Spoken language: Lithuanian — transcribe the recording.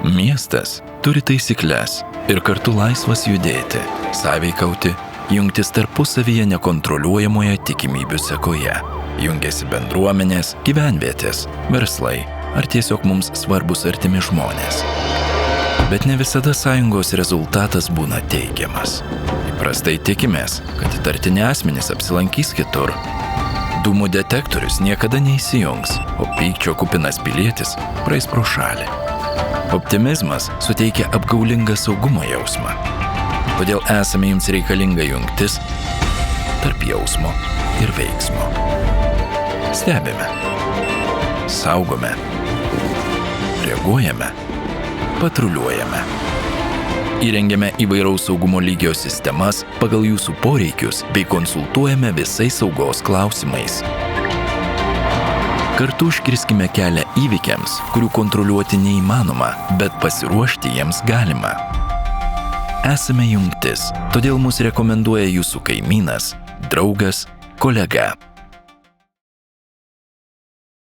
Miestas turi taisykles ir kartu laisvas judėti, sąveikauti, jungtis tarpusavyje nekontroliuojamoje tikimybių sekoje. Jungiasi bendruomenės, gyvenvietės, verslai ar tiesiog mums svarbus artimi žmonės. Bet ne visada sąjungos rezultatas būna teigiamas. Įprastai tikimės, kad įtartini asmenys apsilankys kitur. Dūmų detektorius niekada neįsijungs, o pykčio kupinas pilietis praeis pro šalį. Optimizmas suteikia apgaulingą saugumo jausmą. Todėl esame jums reikalinga jungtis tarp jausmo ir veiksmo. Stebime, saugome, reaguojame, patruliuojame. Įrengiame įvairaus saugumo lygio sistemas pagal jūsų poreikius bei konsultuojame visais saugos klausimais. Kartu užkirskime kelią įvykiams, kurių kontroliuoti neįmanoma, bet pasiruošti jiems galima. Esame jungtis, todėl mus rekomenduoja jūsų kaimynas, draugas, kolega.